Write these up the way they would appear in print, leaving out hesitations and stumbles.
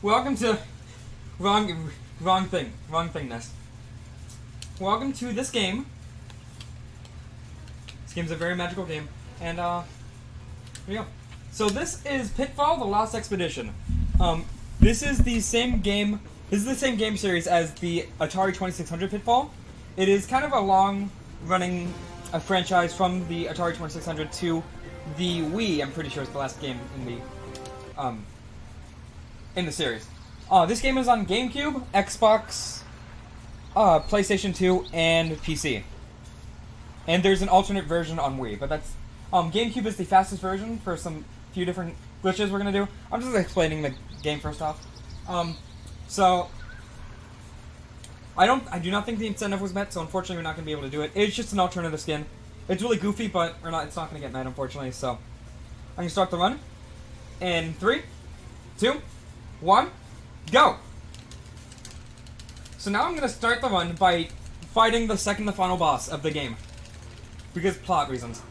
Welcome to wrong thingness. Welcome to this game. This game's a very magical game, and here we go. So this is Pitfall: The Lost Expedition. This is the same game. This is the same game series as the Atari 2600 Pitfall. It is kind of a long-running franchise from the Atari 2600 to the Wii. I'm pretty sure it's the last game in the series. This game is on GameCube, Xbox, PlayStation 2, and PC. And there's an alternate version on Wii, but that's GameCube is the fastest version for some few different glitches we're gonna do. I'm just explaining the game first off. So I do not think the incentive was met, so unfortunately we're not gonna be able to do it. It's just an alternative skin. It's really goofy, but it's not gonna get met, unfortunately. So I'm gonna start the run in 3, 2, 1, go! So now I'm gonna start the run by fighting the second to final boss of the game. Because plot reasons.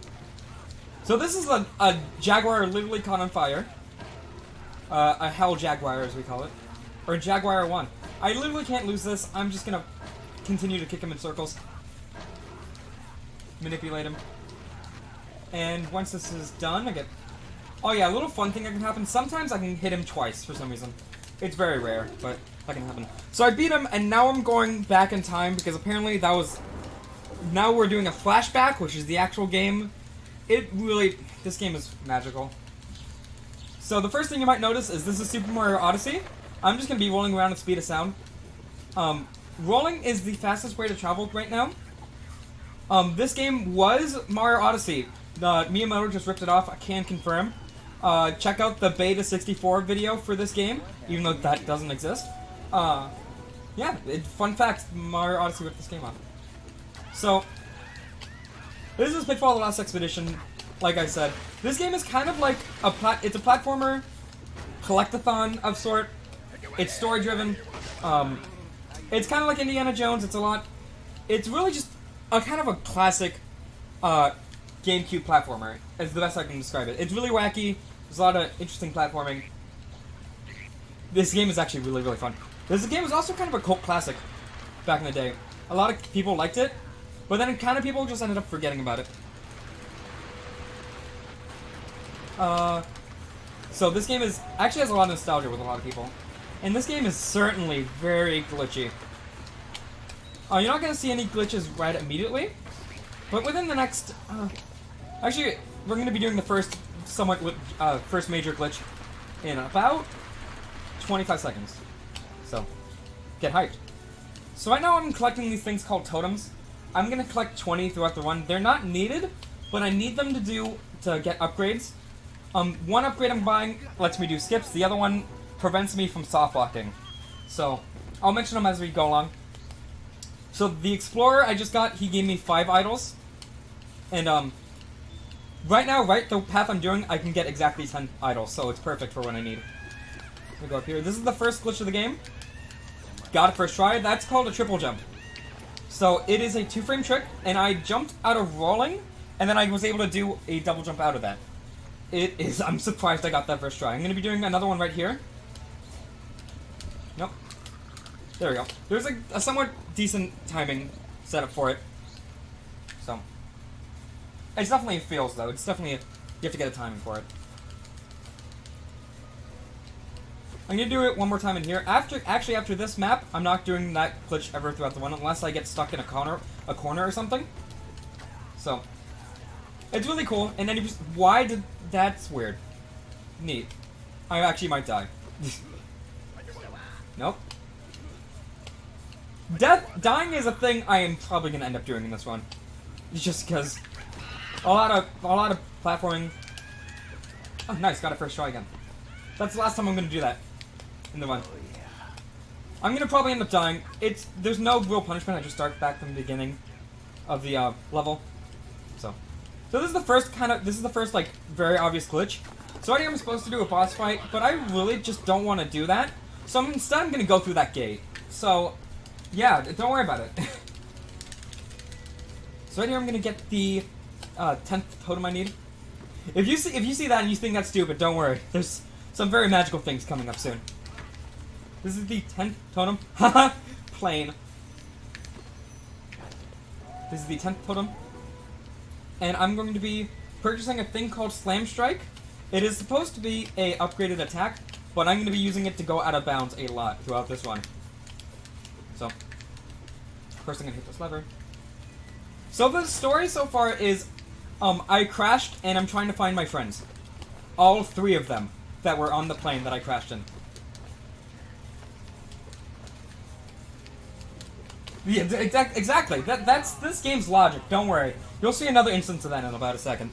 So this is a jaguar literally caught on fire. A hell jaguar, as we call it. Or Jaguar 1. I literally can't lose this. I'm just gonna continue to kick him in circles. Manipulate him. And once this is done, I get... Oh yeah, a little fun thing that can happen. Sometimes I can hit him twice for some reason. It's very rare, but that can happen. So I beat him, and now I'm going back in time, because apparently that was... Now we're doing a flashback, which is the actual game. This game is magical. So the first thing you might notice is this is Super Mario Odyssey. I'm just going to be rolling around at speed of sound. Rolling is the fastest way to travel right now. This game was Mario Odyssey. Miyamoto just ripped it off, I can confirm. Check out the Beta 64 video for this game, even though that doesn't exist. Yeah, fun fact, Mario Odyssey ripped this game off. So, this is Pitfall: The Lost Expedition, like I said. This game is kind of like it's a platformer, collectathon of sort. It's story-driven. It's kind of like Indiana Jones. It's really just a kind of a classic GameCube platformer, is the best I can describe it. It's really wacky. There's a lot of interesting platforming. This game is actually really, really fun. This game was also kind of a cult classic back in the day. A lot of people liked it, but then kind of people just ended up forgetting about it. So this game actually has a lot of nostalgia with a lot of people. And this game is certainly very glitchy. You're not going to see any glitches right immediately, but within the next... actually, we're going to be doing the first major glitch in about 25 seconds. So, get hyped. So right now I'm collecting these things called totems. I'm going to collect 20 throughout the run. They're not needed, but I need them to get upgrades. One upgrade I'm buying lets me do skips. The other one prevents me from soft locking. So, I'll mention them as we go along. So, the Explorer I just got, he gave me 5 idols. And, right now, the path I'm doing, I can get exactly 10 idols. So, it's perfect for what I need. Let me go up here. This is the first glitch of the game. Got it first try. That's called a triple jump. So, it is a 2-frame trick, and I jumped out of rolling, and then I was able to do a double jump out of that. I'm surprised I got that first try. I'm going to be doing another one right here. Nope. There we go. There's a somewhat decent timing setup for it. So. It's definitely feels, though. It's definitely you have to get a timing for it. I'm going to do it one more time in here. After this map, I'm not doing that glitch ever throughout the one unless I get stuck in a corner or something. So. It's really cool, and then that's weird. Neat. I actually might die. Nope. Dying is a thing I am probably gonna end up doing in this one, just because a lot of platforming. Oh, nice, got it first try again. That's the last time I'm gonna do that in the run. I'm gonna probably end up dying. There's no real punishment. I just start back from the beginning of the level. So this is the first like very obvious glitch. So I think I'm supposed to do a boss fight, but I really just don't want to do that. So instead I'm gonna go through that gate. So yeah, don't worry about it. So right here I'm gonna get the 10th totem I need. If you see that and you think that's stupid, don't worry. There's some very magical things coming up soon. This is the 10th totem. Haha! Plane. This is the 10th totem. And I'm going to be purchasing a thing called Slam Strike. It is supposed to be a upgraded attack, but I'm going to be using it to go out of bounds a lot throughout this run. So, first I'm going to hit this lever. So the story so far is, I crashed and I'm trying to find my friends. All 3 of them that were on the plane that I crashed in. Yeah, exactly. That's this game's logic. Don't worry. You'll see another instance of that in about a second.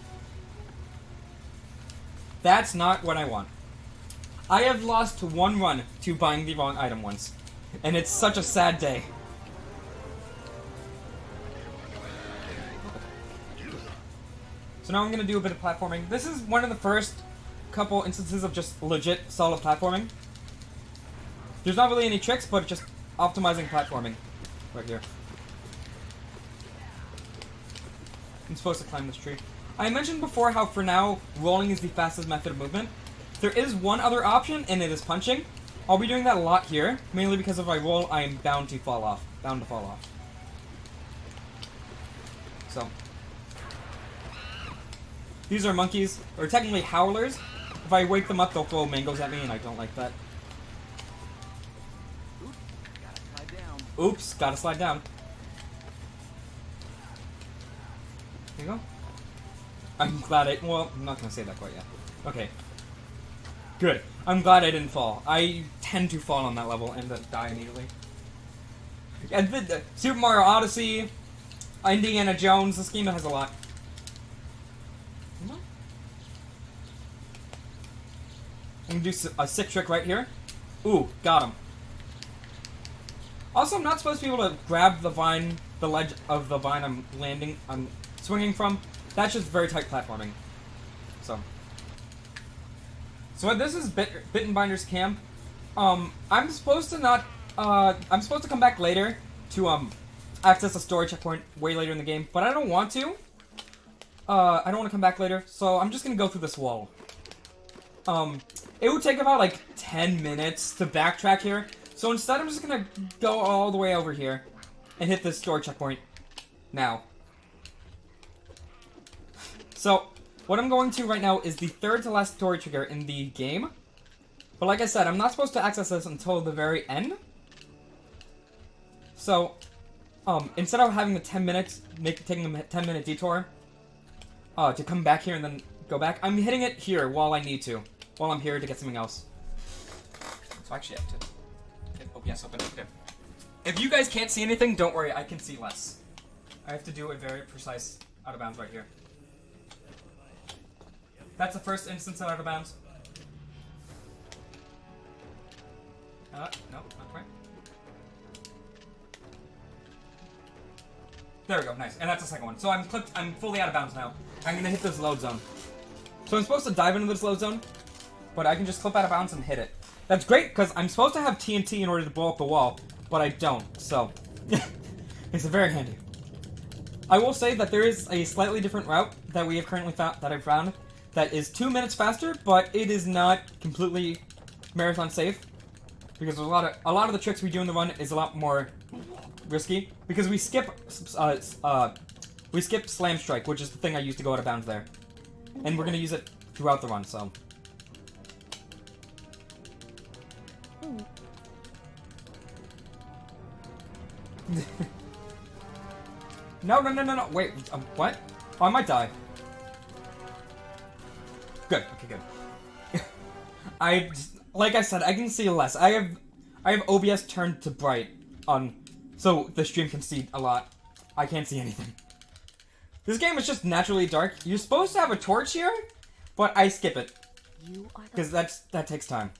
That's not what I want. I have lost 1 run to buying the wrong item once. And it's such a sad day. So now I'm going to do a bit of platforming. This is one of the first couple instances of just legit solid platforming. There's not really any tricks, but just optimizing platforming. Right here. I'm supposed to climb this tree. I mentioned before how for now, rolling is the fastest method of movement. There is one other option, and it is punching. I'll be doing that a lot here, mainly because if I roll, I am bound to fall off. So. These are monkeys, or technically howlers. If I wake them up, they'll throw mangoes at me, and I don't like that. Oops, gotta slide down. There you go. I'm glad well, I'm not gonna say that quite yet. Okay. Good. I'm glad I didn't fall. I tend to fall on that level and then die immediately. And the Super Mario Odyssey, Indiana Jones, this game has a lot. I'm gonna do a sick trick right here. Ooh, got him. Also, I'm not supposed to be able to grab the vine, the ledge of the vine I'm swinging from. That's just very tight platforming. So this is Bittenbinder's camp. I'm supposed to I'm supposed to come back later to access a story checkpoint way later in the game, but I don't want to. I don't want to come back later, so I'm just gonna go through this wall. It would take about like 10 minutes to backtrack here. So instead, I'm just gonna go all the way over here and hit this story checkpoint now. So, what I'm going to right now is the 3rd to last story trigger in the game. But like I said, I'm not supposed to access this until the very end. So, instead of having the 10 minutes, taking a 10-minute detour to come back here and then go back, I'm hitting it here while I need to. While I'm here to get something else. So actually I have to get OBS open. Okay. If you guys can't see anything, don't worry, I can see less. I have to do a very precise out of bounds right here. That's the first instance of out of bounds. No, not quite. There we go, nice. And that's the second one. So I'm fully out of bounds now. I'm gonna hit this load zone. So I'm supposed to dive into this load zone, but I can just clip out of bounds and hit it. That's great, because I'm supposed to have TNT in order to blow up the wall, but I don't, so it's very handy. I will say that there is a slightly different route that we have currently found, that I've found, that is 2 minutes faster, but it is not completely marathon safe, because there's a lot of the tricks we do in the run is a lot more risky, because we skip Slam Strike, which is the thing I used to go out of bounds there, and we're gonna use it throughout the run, so. No, wait, what? Oh, I might die. Good, okay, good. Like I said, I can see less. I have OBS turned to bright so the stream can see a lot. I can't see anything. This game is just naturally dark. You're supposed to have a torch here, but I skip it. Because that takes time.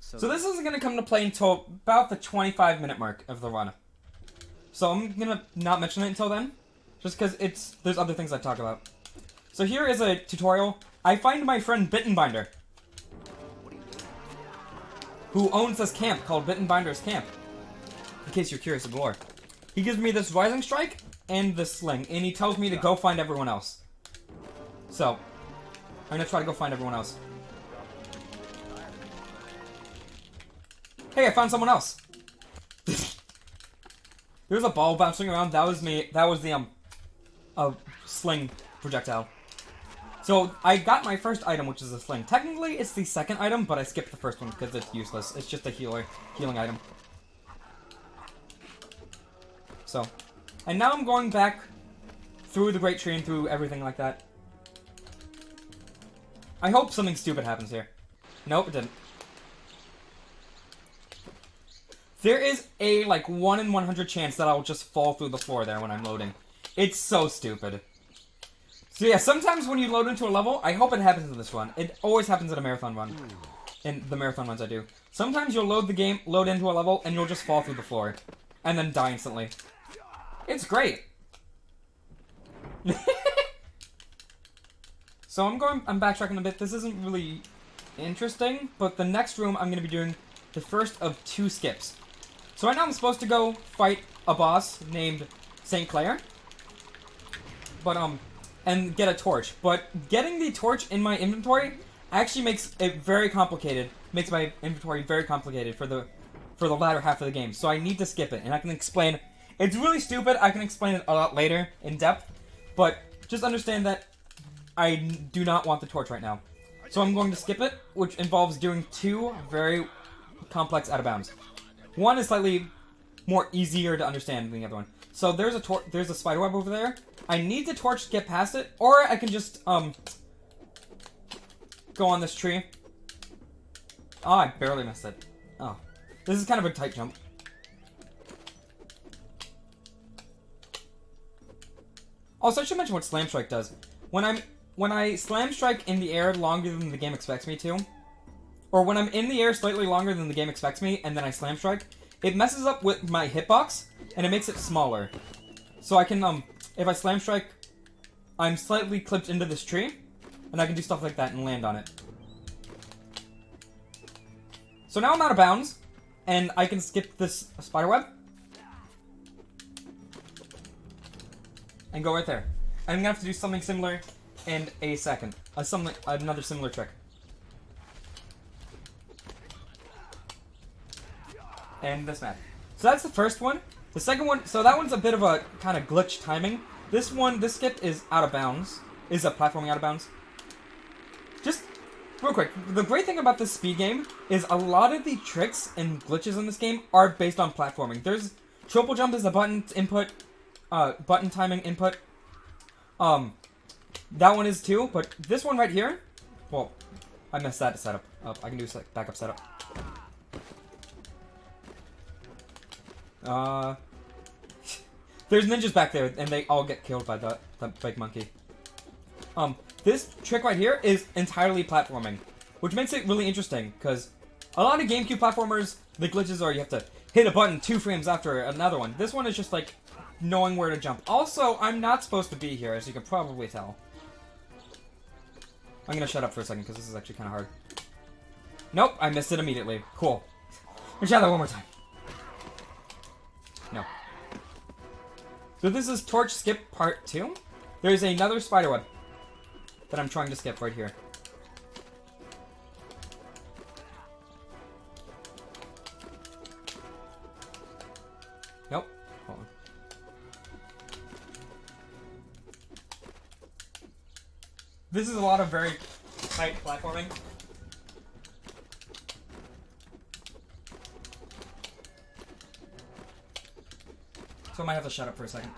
So this isn't going to come to play until about the 25-minute mark of the run. So I'm going to not mention it until then, just because there's other things I talk about. So here is a tutorial. I find my friend Bittenbinder, who owns this camp called Bittenbinder's Camp, in case you're curious of the lore. He gives me this Rising Strike and this Sling, and he tells me to go find everyone else. So, I'm going to try to go find everyone else. Hey, I found someone else. There's a ball bouncing around. That was me. That was the, sling projectile. So, I got my first item, which is a sling. Technically, it's the second item, but I skipped the first one because it's useless. It's just a healing item. So, and now I'm going back through the Great Tree and through everything like that. I hope something stupid happens here. Nope, it didn't. There is a, like, 1 in 100 chance that I'll just fall through the floor there when I'm loading. It's so stupid. So yeah, sometimes when you load into a level, I hope it happens in this one. It always happens in a marathon run. In the marathon runs I do. Sometimes you'll load into a level, and you'll just fall through the floor. And then die instantly. It's great. So I'm backtracking a bit. This isn't really interesting, but the next room I'm going to be doing the first of 2 skips. So right now I'm supposed to go fight a boss named St. Clair. But, and get a torch. But getting the torch in my inventory actually makes it very complicated. Makes my inventory very complicated for the latter half of the game. So I need to skip it, and I can explain. It's really stupid. I can explain it a lot later in depth, but just understand that I do not want the torch right now. So I'm going to skip it, which involves doing 2 very complex out of bounds. One is slightly more easier to understand than the other one. So there's a spiderweb over there. I need the torch to get past it, or I can just go on this tree. Oh, I barely missed it. Oh, this is kind of a tight jump. Also, I should mention what Slam Strike does. When I Slam Strike in the air longer than the game expects me to, or when I'm in the air slightly longer than the game expects me, and then I Slam Strike, it messes up with my hitbox, and it makes it smaller. So I can, if I Slam Strike, I'm slightly clipped into this tree, and I can do stuff like that and land on it. So now I'm out of bounds, and I can skip this spiderweb. And go right there. I'm gonna have to do something similar in a second. Another similar trick. And this map. So that's the first one. The second one, so that one's a bit of a kind of glitch timing. This skip is out of bounds. Is a platforming out of bounds. Just real quick, the great thing about this speed game is a lot of the tricks and glitches in this game are based on platforming. There's triple jump is a button input, button timing input. That one is too, but this one right here, well, I messed that setup up. I can do backup setup. There's ninjas back there, and they all get killed by the fake monkey. This trick right here is entirely platforming, which makes it really interesting, because a lot of GameCube platformers, the glitches are you have to hit a button 2 frames after another one. This one is just like knowing where to jump. Also, I'm not supposed to be here, as you can probably tell. I'm gonna shut up for a second, because this is actually kind of hard. Nope, I missed it immediately. Cool. Let's try that one more time. No. So this is Torch Skip Part 2. There's another spiderweb that I'm trying to skip right here. Nope. Hold on. This is a lot of very tight platforming. So I might have to shut up for a second.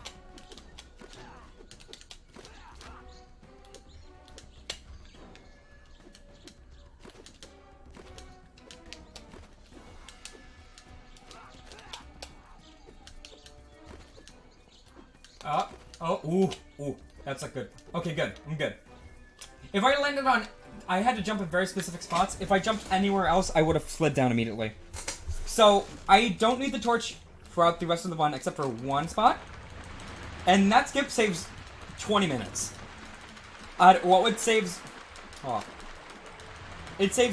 Ooh, that's a good. Okay, good. I'm good. If I landed on, I had to jump in very specific spots. If I jumped anywhere else, I would have slid down immediately. So I don't need the torch throughout the rest of the run except for one spot, and that skip saves 20 minutes. It saves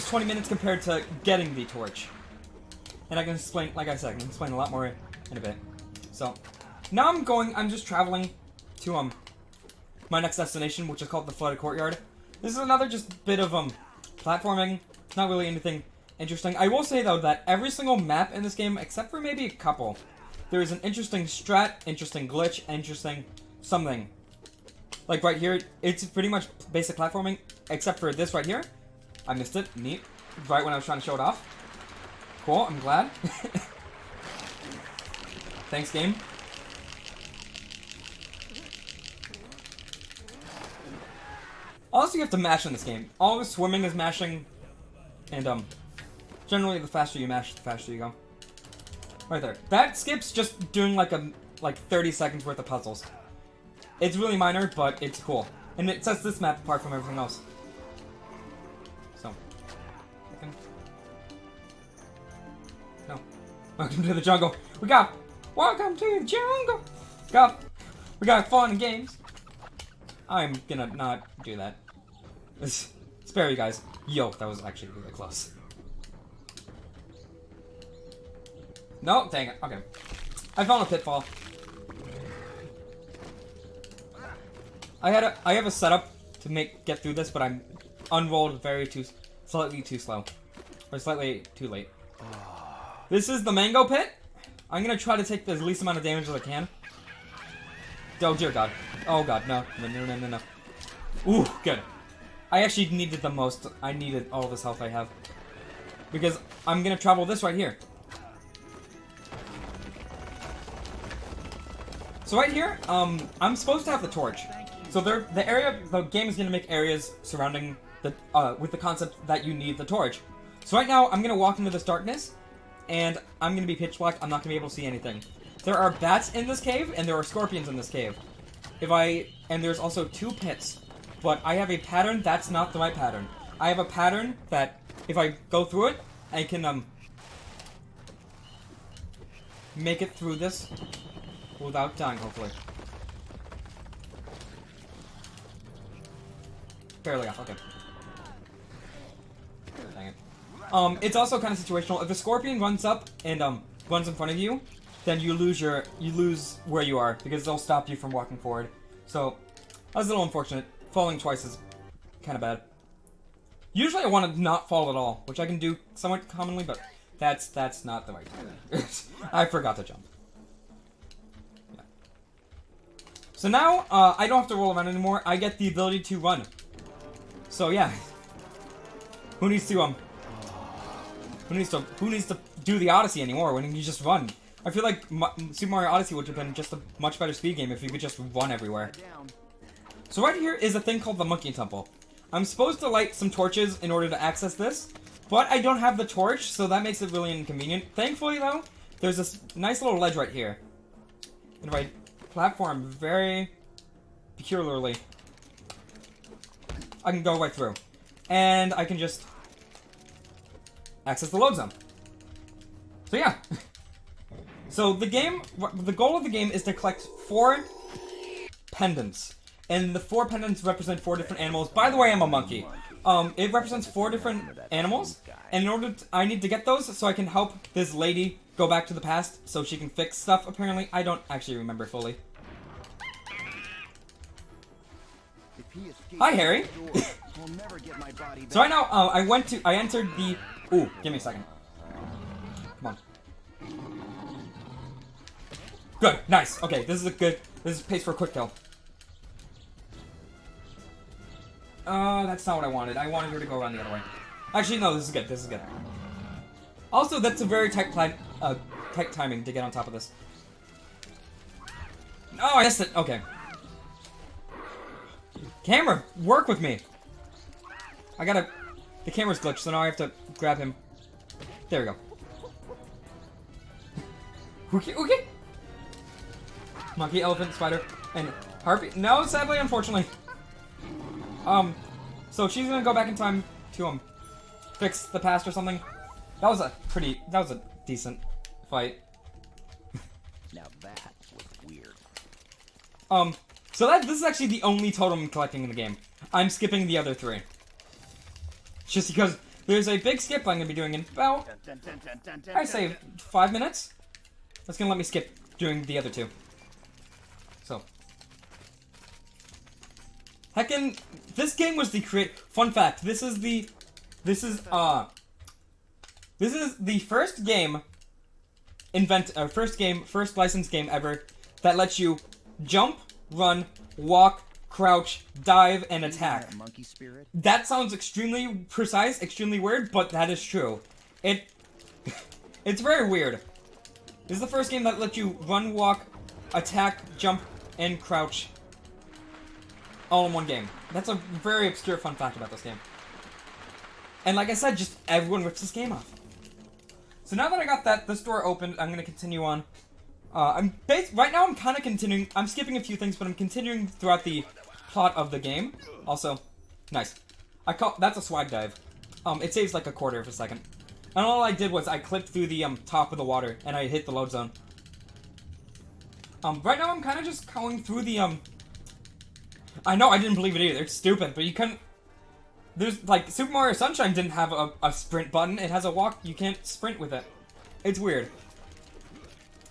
20 minutes compared to getting the torch. And I can explain, like I said, I can explain a lot more in a bit. So now I'm just traveling to my next destination, which is called the Flooded Courtyard. This is another just bit of platforming. Not really anything interesting. I will say, though, that every single map in this game, except for maybe a couple, there is an interesting strat, interesting glitch, interesting something. Like right here, it's pretty much basic platforming, except for this right here. I missed it. Neat. Right when I was trying to show it off. Cool, I'm glad. Thanks, game. Also, you have to mash in this game. All the swimming is mashing, and generally the faster you mash, the faster you go. Right there. That skips just doing like 30 seconds worth of puzzles. It's really minor, but it's cool, and it sets this map apart from everything else. So, no. Welcome to the jungle. Welcome to the jungle. We got fun and games. I'm gonna not do that. Spare you guys. Yo, that was actually really close. No, dang it. Okay. I found a pitfall. I have a setup to get through this, but I'm unrolled slightly too slow. Or slightly too late. This is the mango pit. I'm gonna try to take the least amount of damage as I can. Oh dear god. Oh god, no. No. Ooh, good. I actually needed the most. I needed all this health I have. Because I'm gonna travel this right here. So right here, I'm supposed to have the torch. So the game is gonna make areas surrounding with the concept that you need the torch. So right now, I'm gonna walk into this darkness, and I'm gonna be pitch black. I'm not gonna be able to see anything. There are bats in this cave, and there are scorpions in this cave. And there's also 2 pits. But I have a pattern that's not the right pattern. I have a pattern that, if I go through it, I can, make it through this without dying, hopefully. Barely off, okay. Dang it. It's also kind of situational. If a scorpion runs up and, runs in front of you, then you lose where you are, because they'll stop you from walking forward. So, that's a little unfortunate. Falling twice is kind of bad. Usually I want to not fall at all, which I can do somewhat commonly, but that's not the right time. I forgot to jump. Yeah. So now, I don't have to roll around anymore. I get the ability to run. So yeah. Who needs to do the Odyssey anymore when you just run? I feel like Super Mario Odyssey would have been just a much better speed game if you could just run everywhere. So right here is a thing called the Monkey Temple. I'm supposed to light some torches in order to access this, but I don't have the torch, so that makes it really inconvenient. Thankfully, though, there's this nice little ledge right here. And if I platform very peculiarly, I can go right through. And I can just access the load zone. So yeah. So the goal of the game is to collect 4 pendants. And the 4 pendants represent 4 different animals. By the way, I'm a monkey. It represents 4 different animals. And I need to get those so I can help this lady go back to the past so she can fix stuff, apparently. I don't actually remember fully. Hi, Harry. So right now, I entered the... Ooh, give me a second. Come on. Good, nice. Okay, this is pace for a quick kill. That's not what I wanted. I wanted her to go around the other way. Actually, no, this is good. This is good. Also, that's a very tight timing to get on top of this. Oh, I missed it. Okay. Camera, work with me. The camera's glitched, so now I have to grab him. There we go. Okay. Monkey, elephant, spider, and harpy. No, sadly, unfortunately. So she's gonna go back in time to, fix the past or something. That was a decent fight. Now that was weird. So this is actually the only totem I'm collecting in the game. I'm skipping the other 3. Just because there's a big skip I'm gonna be doing in about, I say, 5 minutes. That's gonna let me skip doing the other 2. So. Heckin', this game was fun fact, this is This is the first game first licensed game ever that lets you jump, run, walk, crouch, dive, and attack. Monkey spirit? That sounds extremely precise, extremely weird, but that is true. It's very weird. This is the first game that lets you run, walk, attack, jump, and crouch all in one game. That's a very obscure fun fact about this game. And like I said, just everyone rips this game off. So now that I got this door opened, I'm going to continue on. Right now I'm kind of continuing. I'm skipping a few things, but I'm continuing throughout the plot of the game. Also, nice. That's a swag dive. It saves like a quarter of a second. And all I did was I clipped through the top of the water, and I hit the load zone. Right now I'm kind of just going through the I know I didn't believe it either. It's stupid, but you couldn't. There's like Super Mario Sunshine didn't have a sprint button. It has a walk. You can't sprint with it. It's weird.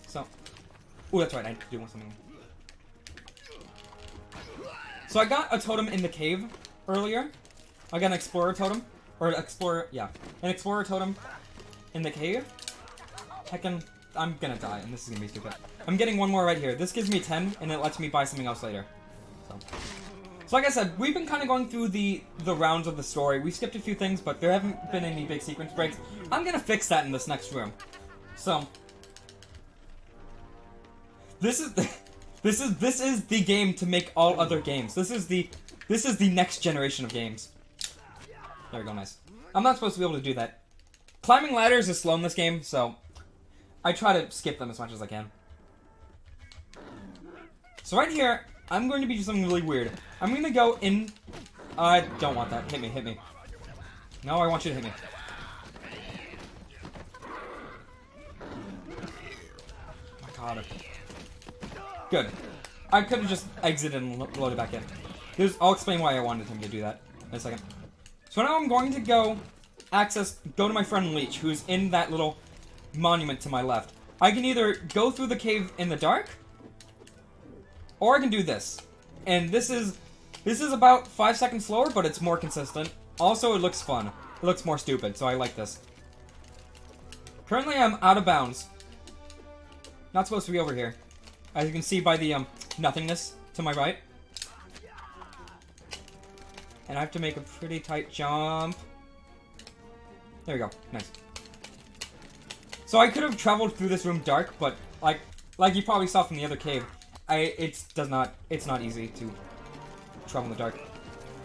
So, oh, that's right. I do want something. So I got a totem in the cave earlier. I got an explorer totem, an explorer totem in the cave. I'm gonna die, and this is gonna be stupid. I'm getting one more right here. This gives me 10, and it lets me buy something else later. So like I said, we've been kind of going through the rounds of the story. We skipped a few things, but there haven't been any big sequence breaks. I'm gonna fix that in this next room. So this is the game to make all other games. This is the next generation of games. There we go, nice. I'm not supposed to be able to do that. Climbing ladders is slow in this game, so I try to skip them as much as I can. So right here, I'm going to do something really weird. I'm going to go in... I don't want that. Hit me, hit me. No, I want you to hit me. Oh my god. Good. I could have just exited and loaded back in. I'll explain why I wanted him to do that in a second. So now I'm going to go to my friend Leech, who's in that little monument to my left. I can either go through the cave in the dark, or I can do this. And this is about 5 seconds slower, but it's more consistent. Also, it looks fun. It looks more stupid, so I like this. Currently, I'm out of bounds. Not supposed to be over here. As you can see by the nothingness to my right. And I have to make a pretty tight jump. There we go. Nice. So I could have traveled through this room dark, but like you probably saw from the other cave, it's not easy to travel in the dark.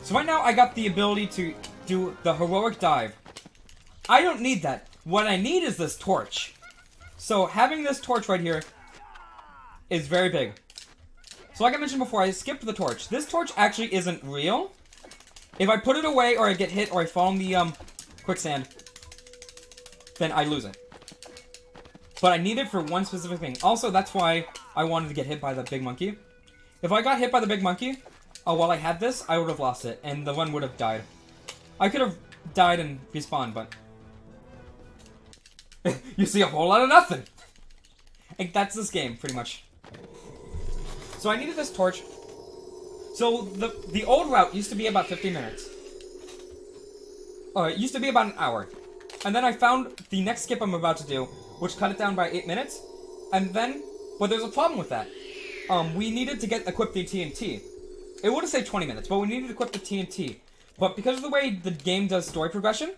So right now I got the ability to do the heroic dive. I don't need that. What I need is this torch. So having this torch right here is very big. So like I mentioned before, I skipped the torch. This torch actually isn't real. If I put it away or I get hit or I fall in the quicksand, then I lose it. But I need it for one specific thing. Also, that's why I wanted to get hit by the big monkey. If I got hit by the big monkey, while I had this, I would have lost it, and the one would have died. I could have died and respawned, but... you see a whole lot of nothing! And that's this game, pretty much. So I needed this torch. So, the old route used to be about 50 minutes. It used to be about an hour. And then I found the next skip I'm about to do, which cut it down by 8 minutes. And then, but there's a problem with that. We needed to equip the TNT. It would have saved 20 minutes, but we needed to equip the TNT. But because of the way the game does story progression,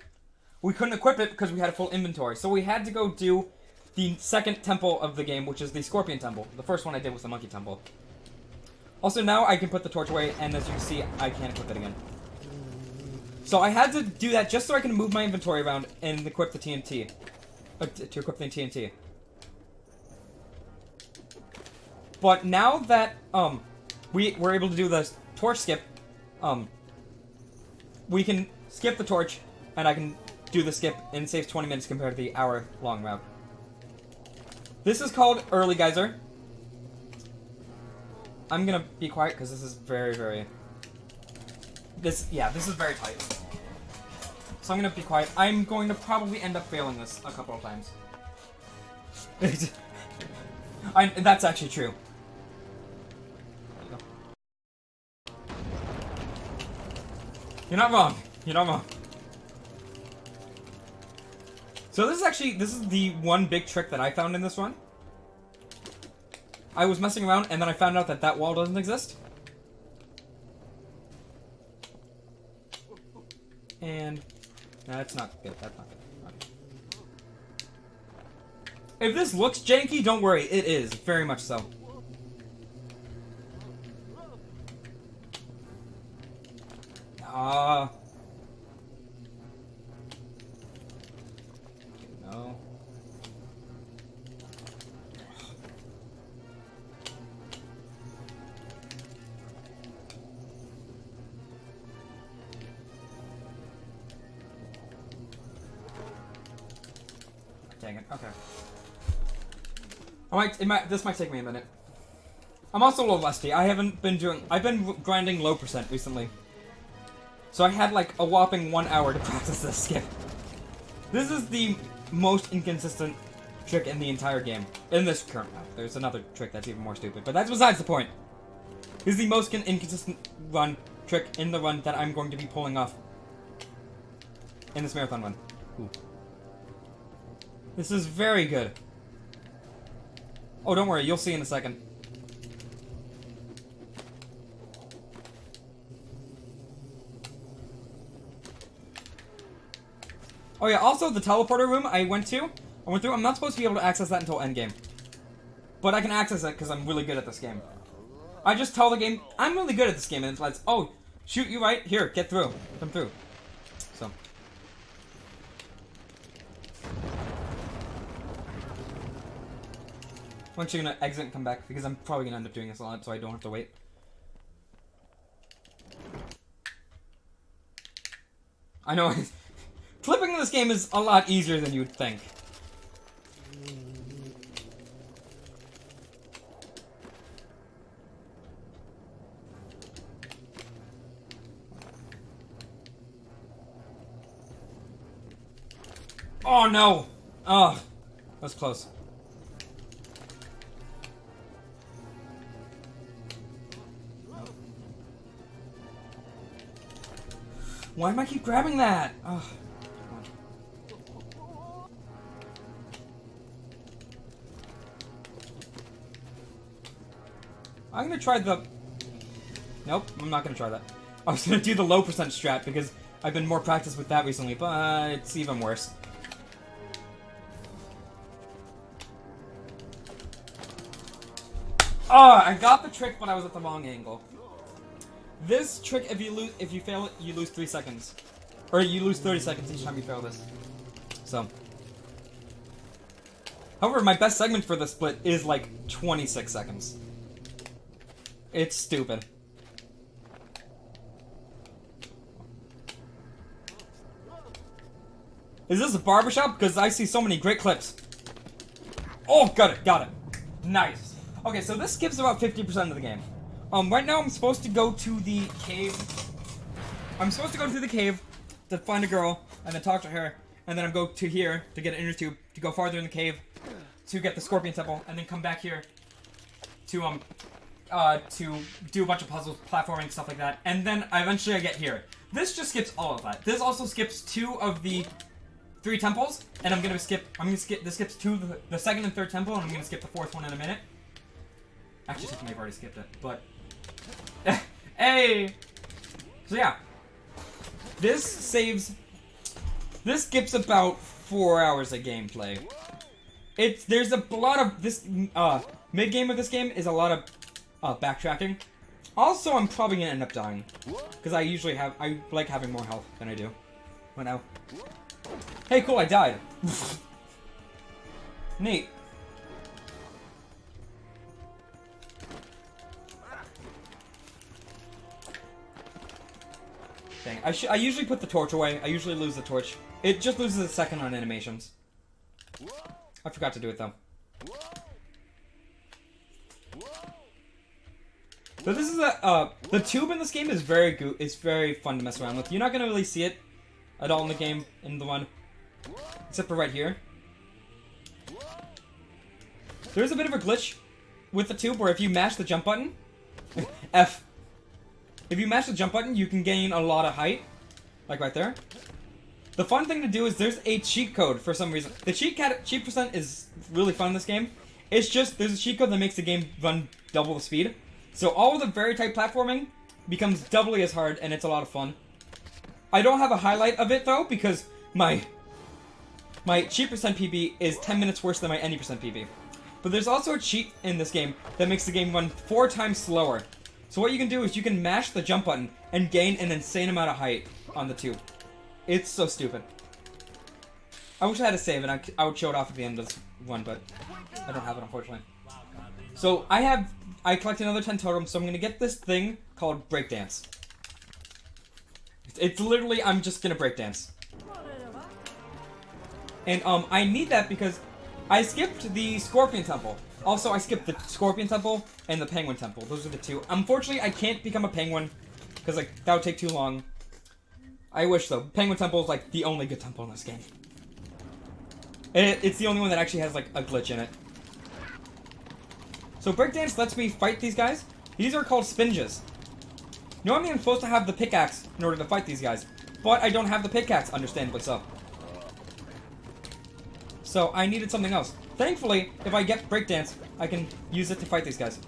we couldn't equip it because we had a full inventory. So we had to go do the second temple of the game, which is the Scorpion Temple. The first one I did was the Monkey Temple. Also, now I can put the torch away, and as you can see, I can't equip it again. So I had to do that just so I can move my inventory around and equip the TNT. To equip the TNT. But now that, we were able to do the torch skip, we can skip the torch, and I can do the skip, and it saves 20 minutes compared to the hour-long route. This is called Early Geyser. I'm gonna be quiet, because this is very, very... this is very tight. So I'm gonna be quiet. I'm going to probably end up failing this a couple of times. That's actually true. You're not wrong. You're not wrong. So this is the one big trick that I found in this run. I was messing around, and then I found out that that wall doesn't exist. And that's not good. That's not good. Okay. If this looks janky, don't worry. It is very much so. No. Dang it. Okay. This might take me a minute. I'm also a little rusty. I've been grinding low percent recently. So I had like a whopping 1 hour to practice this skip. This is the most inconsistent trick in the entire game. In this current map. There's another trick that's even more stupid, but that's besides the point. This is the most inconsistent trick in the run that I'm going to be pulling off. In this marathon run. Ooh. This is very good. Oh, don't worry, you'll see in a second. Oh yeah, also the teleporter room I went through, I'm not supposed to be able to access that until endgame. But I can access it because I'm really good at this game. I just tell the game, I'm really good at this game, and it's like, oh, shoot, you right, here, get through, come through. So. I'm actually gonna exit and come back, because I'm probably gonna end up doing this a lot, so I don't have to wait. I know, flipping this game is a lot easier than you'd think. Oh no! Oh, that was close. Why am I keep grabbing that? Oh. I'm gonna try the... Nope, I'm not gonna try that. I was gonna do the low percent strat because I've been more practiced with that recently, but it's even worse. Oh, I got the trick, but I was at the wrong angle. This trick, if you fail it, you lose 3 seconds. Or you lose 30 seconds each time you fail this. So. However, my best segment for this split is like 26 seconds. It's stupid. Is this a barbershop? Because I see so many great clips. Oh, got it. Nice. Okay, so this skips about 50% of the game. Right now I'm supposed to go to the cave. I'm supposed to go to the cave to find a girl and then talk to her, and then I go to here to get an inner tube to go farther in the cave to get the scorpion temple, and then come back here to do a bunch of puzzles, platforming, stuff like that, and then eventually I get here. This just skips all of that. This also skips 2 of the 3 temples, and this skips 2 the second and third temple, and I'm gonna skip the 4th one in a minute. Actually, I think I've already skipped it, but hey! So yeah. This skips about 4 hours of gameplay. There's a lot of this, mid-game of this game is a lot of, backtracking. Also, I'm probably gonna end up dying. Because I like having more health than I do. But now. Hey, cool, I died. Neat. Dang, I usually put the torch away. I usually lose the torch. It just loses a second on animations. I forgot to do it though. So this is the tube in this game is very fun to mess around with. You're not gonna really see it at all in the game, in the one, except for right here. There's a bit of a glitch with the tube where if you mash the jump button, F. If you mash the jump button, you can gain a lot of height, like right there. The fun thing to do is there's a cheat code for some reason. The cheat percent is really fun in this game. It's just there's a cheat code that makes the game run double the speed. So all of the very tight platforming becomes doubly as hard, and it's a lot of fun. I don't have a highlight of it though because my cheat percent PB is 10 minutes worse than my any percent PB. But there's also a cheat in this game that makes the game run 4 times slower. So what you can do is you can mash the jump button and gain an insane amount of height on the tube. It's so stupid. I wish I had a save and I would show it off at the end of this one, but I don't have it, unfortunately. So I collected another 10 totems, so I'm going to get this thing called Breakdance. It's literally, I'm just going to breakdance. And I need that because I skipped the Scorpion Temple. Also, I skipped the Scorpion Temple and the Penguin Temple. Those are the two. Unfortunately, I can't become a penguin because like that would take too long. I wish though. Penguin Temple is like the only good temple in this game. It's the only one that actually has like a glitch in it. So Breakdance lets me fight these guys. These are called spinges. Normally I'm supposed to have the pickaxe in order to fight these guys, but I don't have the pickaxe, understandably so. So I needed something else. Thankfully, if I get Breakdance, I can use it to fight these guys.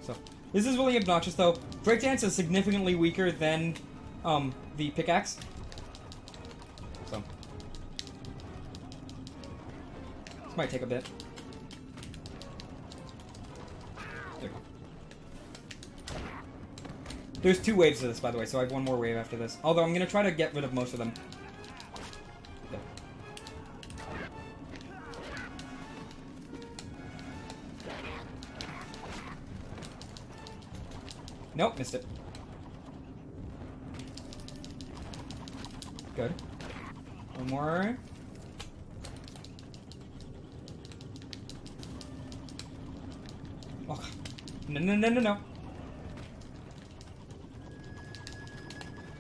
So, this is really obnoxious though. Breakdance is significantly weaker than the pickaxe. So, this might take a bit. There we go. There's 2 waves of this, by the way, so I have 1 more wave after this. Although I'm going to try to get rid of most of them. There. Nope, missed it. Good. 1 more. Oh, no, no, no, no, no.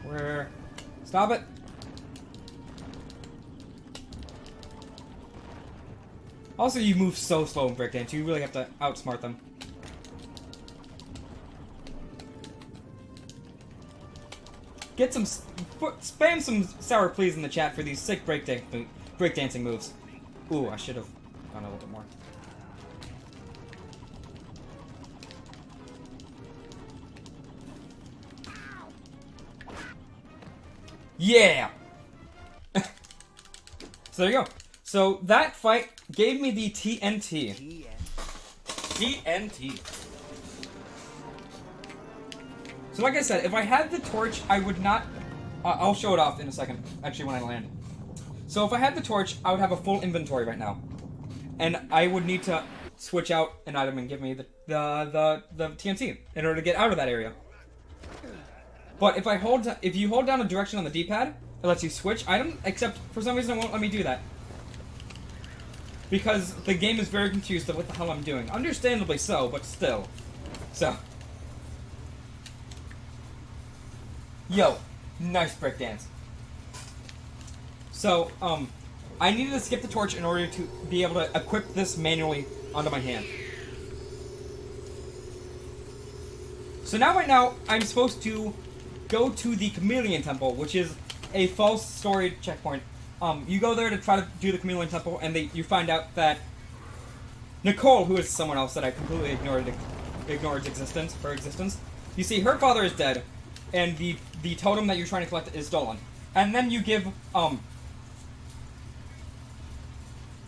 Where? Stop it! Also, you move so slow in Breakdance. You really have to outsmart them. Get some... Spam some sour please in the chat for these sick breakdancing moves. Ooh, I should have gone a little bit more. Yeah! So there you go. So that fight gave me the TNT. TNT. So like I said, if I had the torch, I would not... I'll show it off in a second, actually, when I land. So if I had the torch, I would have a full inventory right now. And I would need to switch out an item and give me the TNT in order to get out of that area. But if you hold down a direction on the D-pad, it lets you switch items, except for some reason it won't let me do that. Because the game is very confused of what the hell I'm doing. Understandably so, but still. So. Yo, nice breakdance. So, I needed to skip the torch in order to be able to equip this manually onto my hand. So now, right now, I'm supposed to go to the Chameleon Temple, which is a false story checkpoint. You go there to try to do the Chameleon Temple, and you find out that Nicole, who is someone else that I completely ignored existence, you see, her father is dead, and the totem that you're trying to collect is stolen. And then you give,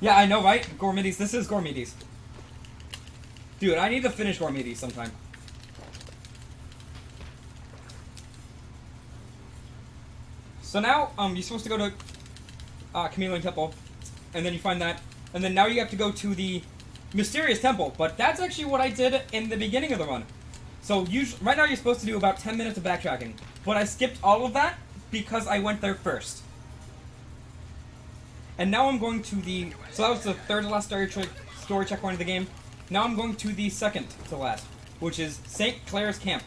yeah, I know, right? Gourmetes, this is Gourmetes. Dude, I need to finish Gourmetes sometime. So now, you're supposed to go to Chameleon Temple, and then you find that, and then now you have to go to the Mysterious Temple, but that's actually what I did in the beginning of the run. So right now you're supposed to do about 10 minutes of backtracking, but I skipped all of that because I went there first. And now I'm going to the, so that was the third to last story checkpoint of the game. Now I'm going to the second to last, which is St. Clair's Camp.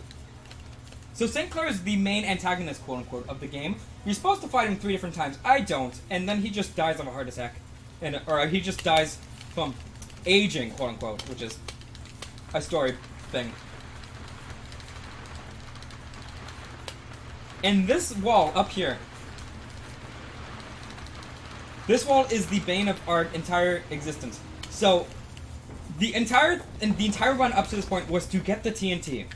So St. Clair is the main antagonist, quote-unquote, of the game. You're supposed to fight him 3 different times. I don't. And then he just dies of a heart attack. Or he just dies from aging, quote-unquote, which is a story thing. And this wall up here, this wall is the bane of our entire existence. So, the entire run up to this point was to get the TNT.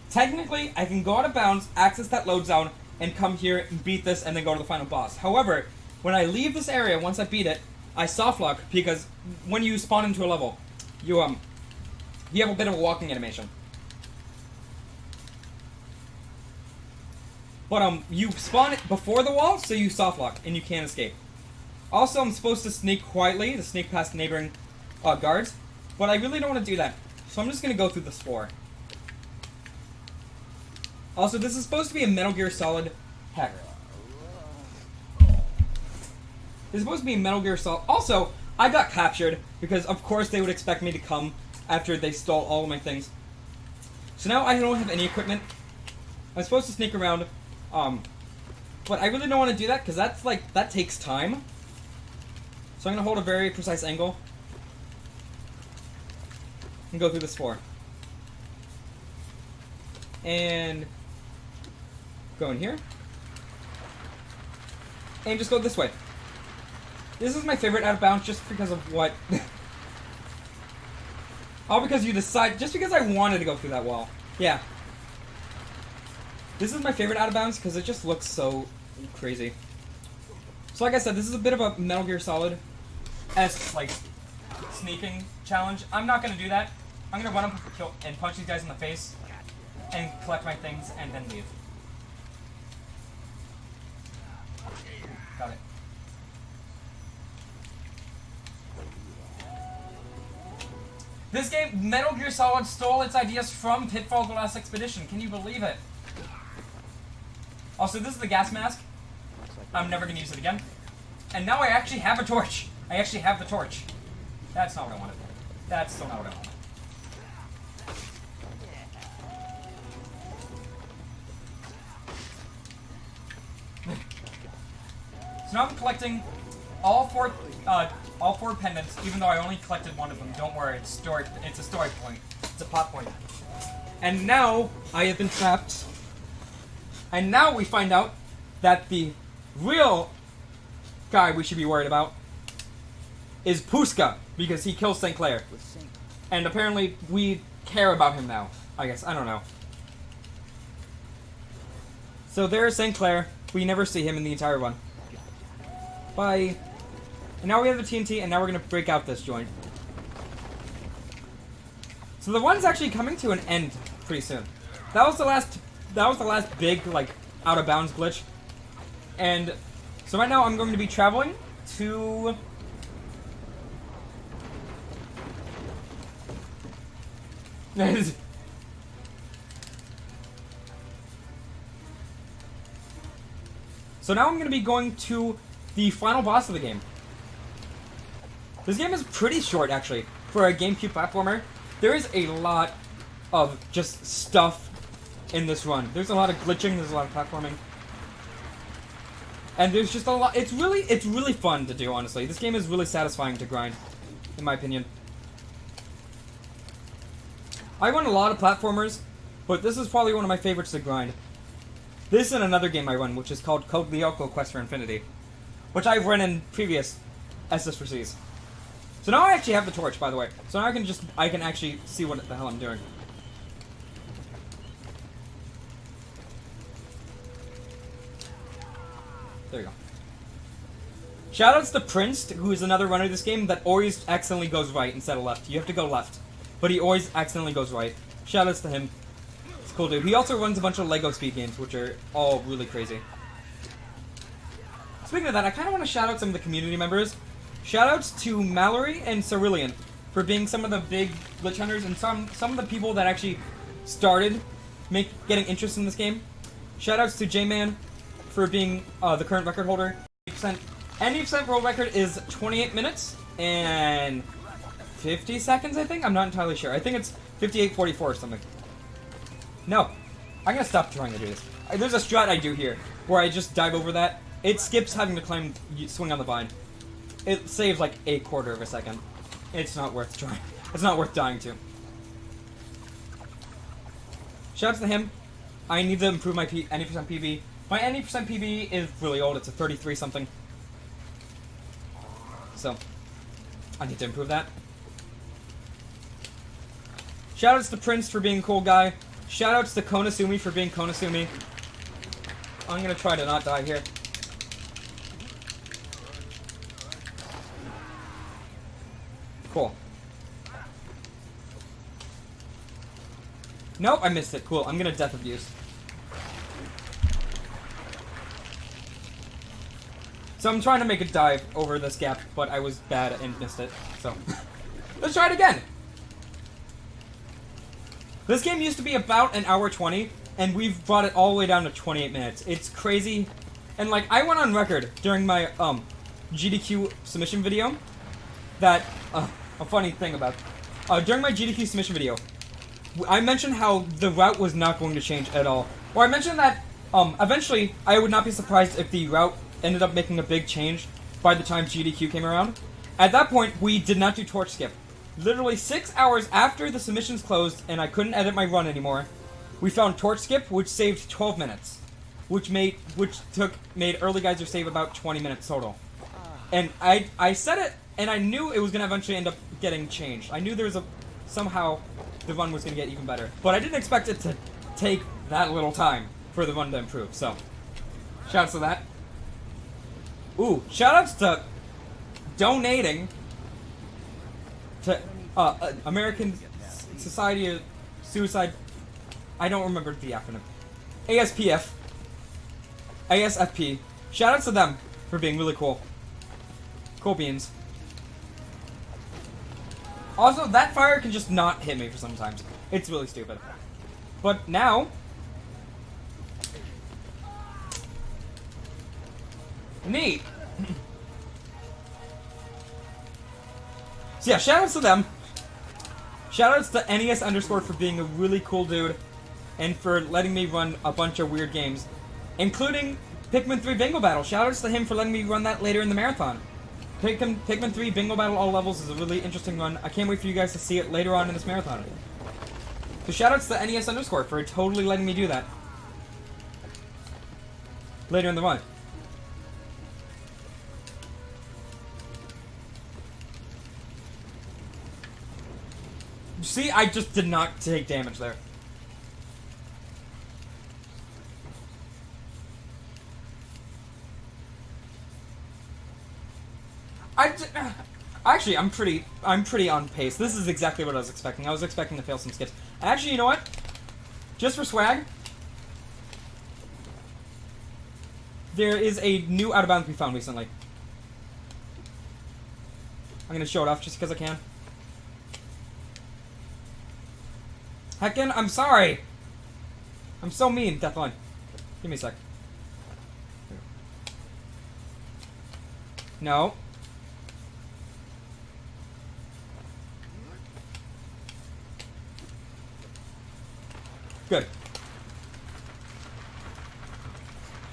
Technically, I can go out of bounds, access that load zone, and come here and beat this and then go to the final boss. However, when I leave this area, once I beat it, I softlock because when you spawn into a level, you have a bit of a walking animation. But you spawn it before the wall, so you softlock and you can't escape. Also, I'm supposed to sneak quietly, to sneak past neighboring guards, but I really don't want to do that. So I'm just going to go through this floor. Also, this is supposed to be a Metal Gear Solid hack. It's supposed to be a Metal Gear Solid. Also, I got captured because, of course, they would expect me to come after they stole all of my things. So now I don't have any equipment. I'm supposed to sneak around, but I really don't want to do that because that takes time. So I'm going to hold a very precise angle and go through this floor. And go in here. And just go this way. This is my favorite out of bounds just because of what... All because you decide... Just because I wanted to go through that wall. Yeah. This is my favorite out of bounds because it just looks so crazy. So like I said, this is a bit of a Metal Gear Solid-esque, like, sneaking challenge. I'm not going to do that. I'm going to run up and punch these guys in the face and collect my things and then leave. Got it. This game, Metal Gear Solid, stole its ideas from Pitfall: The Last Expedition. Can you believe it? Also, this is the gas mask. I'm never going to use it again. And now I actually have a torch. I actually have the torch. That's not what I wanted. That's still not what I wanted. So now I'm collecting all four pendants, even though I only collected one of them. Don't worry, it's a story point. It's a plot point. And now I have been trapped. And now we find out that the real guy we should be worried about is Puska, because he kills St. Clair. And apparently we care about him now. I guess, I don't know. So there's St. Clair. We never see him in the entire run. Bye. And now we have the TNT, and now we're gonna break out this joint. So the run's actually coming to an end pretty soon. That was the last big, like, out of bounds glitch. And so right now I'm going to be traveling to So now I'm going to be going to the final boss of the game. This game is pretty short, actually, for a GameCube platformer. There is a lot of just stuff in this run. There's a lot of glitching, there's a lot of platforming. And there's just a lot. It's really fun to do, honestly. This game is really satisfying to grind, in my opinion. I run a lot of platformers, but this is probably one of my favorites to grind. This and another game I run, which is called Code Lyoko Quest for Infinity, which I've run in previous SS4Cs. So now I actually have the torch, by the way. So now I can actually see what the hell I'm doing. There you go. Shoutouts to Prince, who is another runner of this game that always accidentally goes right instead of left. You have to go left, but he always accidentally goes right. Shoutouts to him. It's a cool dude. He also runs a bunch of Lego speed games, which are all really crazy. Speaking of that, I kind of want to shout out some of the community members. Shoutouts to Mallory and Cerulean for being some of the big glitch hunters and some of the people that actually started getting interest in this game. Shoutouts to J-Man for being the current record holder. 90% world record is 28 minutes and 50 seconds, I think? I'm not entirely sure. I think it's 58:44 or something. No. I'm gonna stop trying to do this. There's a strat I do here where I just dive over that. It skips having to swing on the vine. It saves like a quarter of a second. It's not worth trying. It's not worth dying to. Shouts to him. I need to improve my 90% PB. My 90% PB is really old. It's a 33 something. So, I need to improve that. Shoutouts to Prince for being a cool guy. Shoutouts to Konasumi for being Konasumi. I'm gonna try to not die here. Cool. Nope, I missed it. Cool. I'm gonna death abuse. So I'm trying to make a dive over this gap, but I was bad and missed it. So let's try it again. This game used to be about an hour 20, and we've brought it all the way down to 28 minutes. It's crazy. And like, I went on record during my GDQ submission video that a funny thing about during my GDQ submission video, I mentioned how the route was not going to change at all. Or I mentioned that eventually I would not be surprised if the route ended up making a big change by the time GDQ came around. At that point, we did not do torch skip. Literally 6 hours after the submissions closed and I couldn't edit my run anymore, we found torch skip, which saved 12 minutes, which made early geyser save about 20 minutes total. And I said it, and I knew it was gonna eventually end up getting changed. I knew there was somehow the run was gonna get even better, but I didn't expect it to take that little time for the run to improve. So, shoutouts to that. Ooh, shoutouts to donating to American Society of Suicide. I don't remember the acronym. ASPF. ASFP. Shoutouts to them for being really cool. Cool beans. Also, that fire can just not hit me for sometimes. It's really stupid. But now... Neat! So yeah, shoutouts to them. Shoutouts to NES underscore for being a really cool dude. And for letting me run a bunch of weird games. Including Pikmin 3 Bingo Battle. Shoutouts to him for letting me run that later in the marathon. Pikmin 3 Bingo Battle all levels is a really interesting run. I can't wait for you guys to see it later on in this marathon. So shoutouts to NES underscore for totally letting me do that. Later in the run. See, I just did not take damage there. Actually, I'm pretty on pace. This is exactly what I was expecting. I was expecting to fail some skips. Actually, you know what? Just for swag, there is a new out of bounds we found recently. I'm gonna show it off just because I can. Heckin', I'm sorry. I'm so mean, Deathline. Give me a sec. No. Good.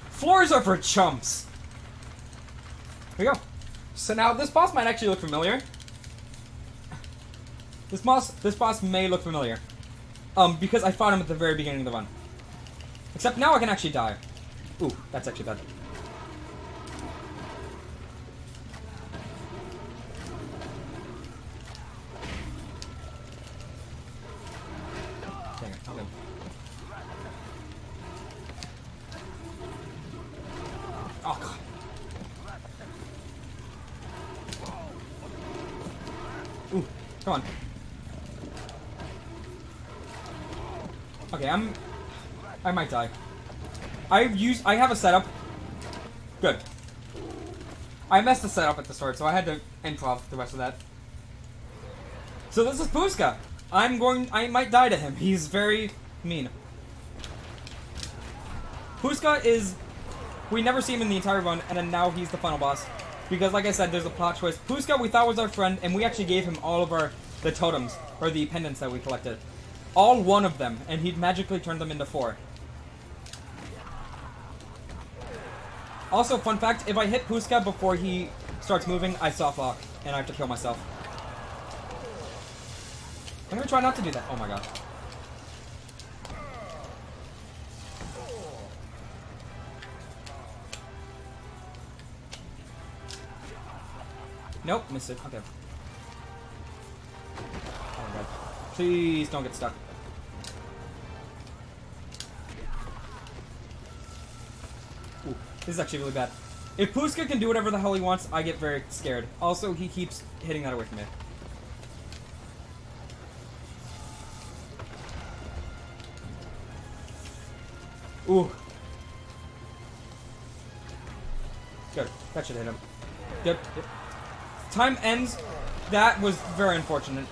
Floors are for chumps. Here we go. So now this boss might actually look familiar. This boss may look familiar. Because I fought him at the very beginning of the run. Except now I can actually die. Ooh, that's actually bad. Dang it, okay. Oh, God. Ooh, come on. Okay, I might die. I have a setup. Good. I messed the setup at the start, so I had to improv the rest of that. So this is Puska. I might die to him. He's very mean. Puska is, we never see him in the entire run, and then now he's the final boss. Because like I said, there's a plot twist. Puska we thought was our friend, and we actually gave him all of the totems, or the pendants that we collected. All one of them, and he'd magically turned them into 4. Also, fun fact, if I hit Puska before he starts moving, I soft lock, and I have to kill myself. I'm gonna try not to do that. Oh my god. Nope, missed it. Okay. Oh my god. Please don't get stuck. Ooh, this is actually really bad. If Puska can do whatever the hell he wants, I get very scared. Also, he keeps hitting that away from me. Ooh. Good. That should hit him. Good. Yep. Time ends. That was very unfortunate.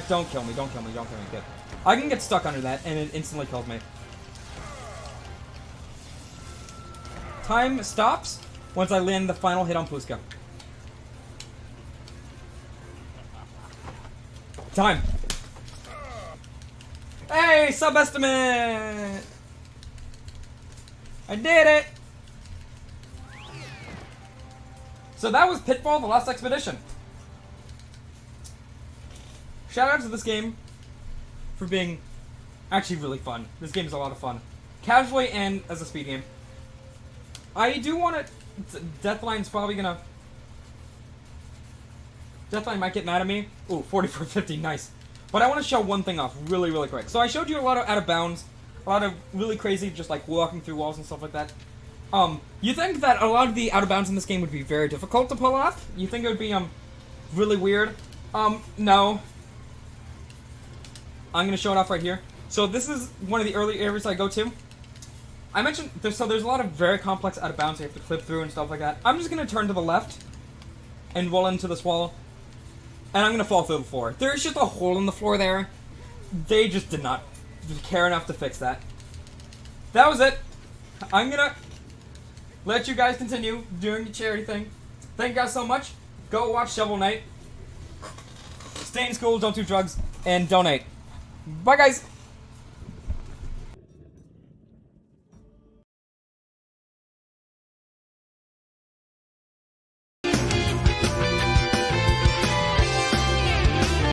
Don't kill me. Don't kill me. Don't kill me. Good. I can get stuck under that, and it instantly kills me. Time stops once I land the final hit on Puska. Time. Hey, sub-estimate! I did it! So that was Pitfall, the Last Expedition. Shout out to this game for being actually really fun. This game is a lot of fun. Casually and as a speed game. I do want to... Deathline's probably gonna... Deathline might get mad at me. Ooh, 4450, nice. But I want to show one thing off really, really quick. So I showed you a lot of out of bounds. A lot of really crazy, just like walking through walls and stuff like that. You think that a lot of the out of bounds in this game would be very difficult to pull off? You think it would be, really weird? No. I'm gonna show it off right here. So this is one of the early areas I go to. I mentioned, there's a lot of very complex out of bounds you have to clip through and stuff like that. I'm just gonna turn to the left and roll into this wall. And I'm gonna fall through the floor. There's just a hole in the floor there. They just did not care enough to fix that. That was it. I'm gonna let you guys continue doing the charity thing. Thank you guys so much. Go watch Shovel Knight. Stay in school, don't do drugs, and donate. Bye, guys.